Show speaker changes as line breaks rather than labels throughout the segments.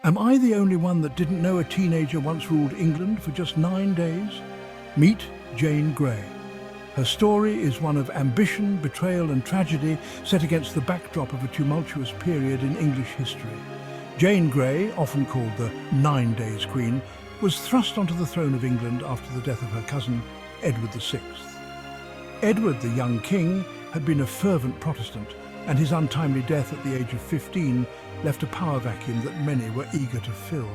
Am I the only one that didn't know a teenager once ruled England for just 9 days? Meet Jane Grey. Her story is one of ambition, betrayal and tragedy set against the backdrop of a tumultuous period in English history. Jane Grey, often called the 9 Days Queen, was thrust onto the throne of England after the death of her cousin, Edward VI. Edward, the young king, had been a fervent Protestant, and his untimely death at the age of 15 left a power vacuum that many were eager to fill.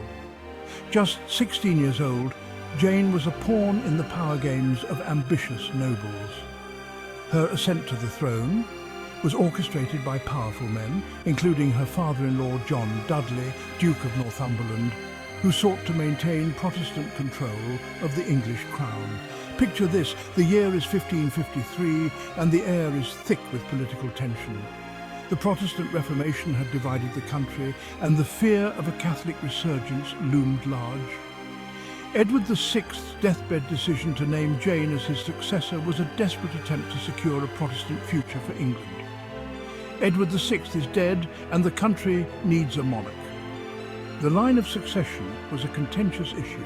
Just 16 years old, Jane was a pawn in the power games of ambitious nobles. Her ascent to the throne was orchestrated by powerful men, including her father-in-law John Dudley, Duke of Northumberland, who sought to maintain Protestant control of the English crown. Picture this: the year is 1553 and the air is thick with political tension. The Protestant Reformation had divided the country and the fear of a Catholic resurgence loomed large. Edward VI's deathbed decision to name Jane as his successor was a desperate attempt to secure a Protestant future for England. Edward VI is dead and the country needs a monarch. The line of succession was a contentious issue,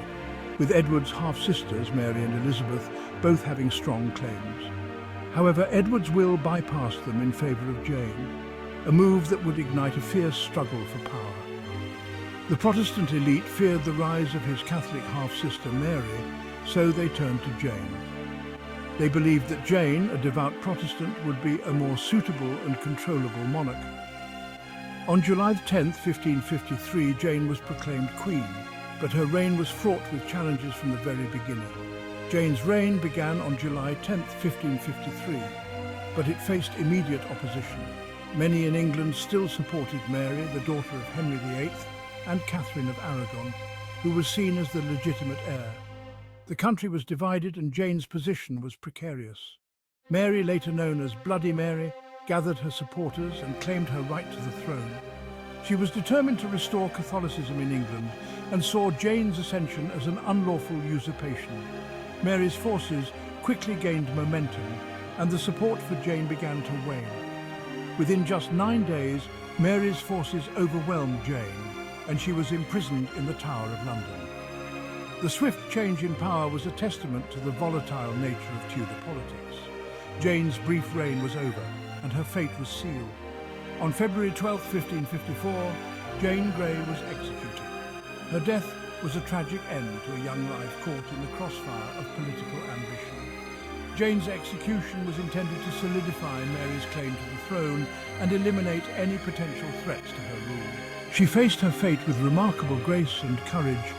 with Edward's half-sisters, Mary and Elizabeth, both having strong claims. However, Edward's will bypassed them in favour of Jane, a move that would ignite a fierce struggle for power. The Protestant elite feared the rise of his Catholic half-sister Mary, so they turned to Jane. They believed that Jane, a devout Protestant, would be a more suitable and controllable monarch. On July 10, 1553, Jane was proclaimed Queen, but her reign was fraught with challenges from the very beginning. Jane's reign began on July 10, 1553, but it faced immediate opposition. Many in England still supported Mary, the daughter of Henry VIII, and Catherine of Aragon, who was seen as the legitimate heir. The country was divided and Jane's position was precarious. Mary, later known as Bloody Mary, gathered her supporters and claimed her right to the throne. She was determined to restore Catholicism in England and saw Jane's ascension as an unlawful usurpation. Mary's forces quickly gained momentum and the support for Jane began to wane. Within just 9 days, Mary's forces overwhelmed Jane and she was imprisoned in the Tower of London. The swift change in power was a testament to the volatile nature of Tudor politics. Jane's brief reign was over and her fate was sealed. On February 12, 1554, Jane Grey was executed. Her death was a tragic end to a young life caught in the crossfire of political ambition. Jane's execution was intended to solidify Mary's claim to the throne and eliminate any potential threats to her rule. She faced her fate with remarkable grace and courage,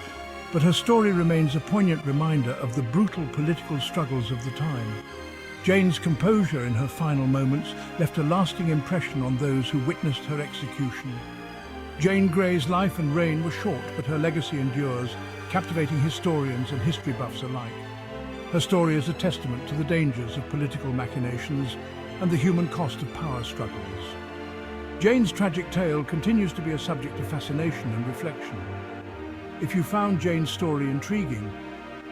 but her story remains a poignant reminder of the brutal political struggles of the time. Jane's composure in her final moments left a lasting impression on those who witnessed her execution. Jane Grey's life and reign were short, but her legacy endures, captivating historians and history buffs alike. Her story is a testament to the dangers of political machinations and the human cost of power struggles. Jane's tragic tale continues to be a subject of fascination and reflection. If you found Jane's story intriguing,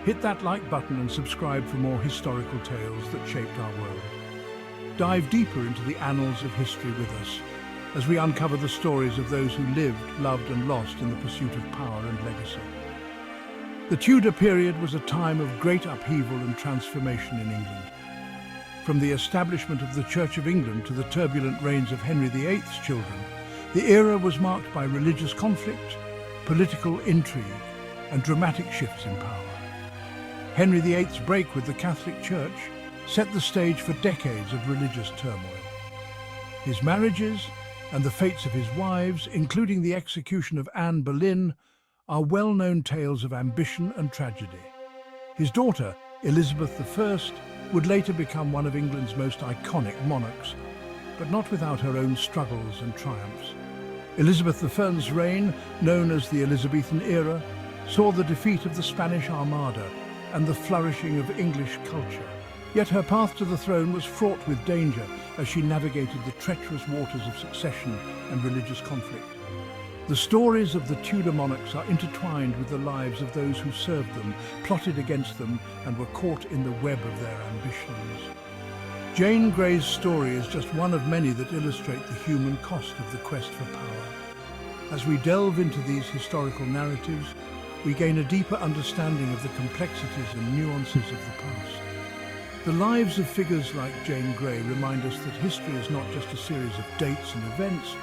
hit that like button and subscribe for more historical tales that shaped our world. Dive deeper into the annals of history with us as we uncover the stories of those who lived, loved and lost in the pursuit of power and legacy. The Tudor period was a time of great upheaval and transformation in England. From the establishment of the Church of England to the turbulent reigns of Henry VIII's children, the era was marked by religious conflict, political intrigue, and dramatic shifts in power. Henry VIII's break with the Catholic Church set the stage for decades of religious turmoil. His marriages and the fates of his wives, including the execution of Anne Boleyn, are well-known tales of ambition and tragedy. His daughter, Elizabeth I, would later become one of England's most iconic monarchs, but not without her own struggles and triumphs. Elizabeth I's reign, known as the Elizabethan era, saw the defeat of the Spanish Armada and the flourishing of English culture. Yet her path to the throne was fraught with danger as she navigated the treacherous waters of succession and religious conflict. The stories of the Tudor monarchs are intertwined with the lives of those who served them, plotted against them, and were caught in the web of their ambitions. Jane Grey's story is just one of many that illustrate the human cost of the quest for power. As we delve into these historical narratives, we gain a deeper understanding of the complexities and nuances of the past. The lives of figures like Jane Grey remind us that history is not just a series of dates and events,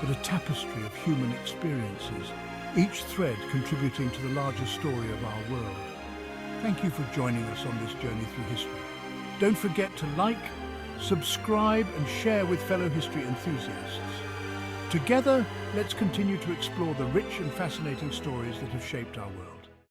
but a tapestry of human experiences, each thread contributing to the larger story of our world. Thank you for joining us on this journey through history. Don't forget to like, subscribe and share with fellow history enthusiasts. Together, let's continue to explore the rich and fascinating stories that have shaped our world.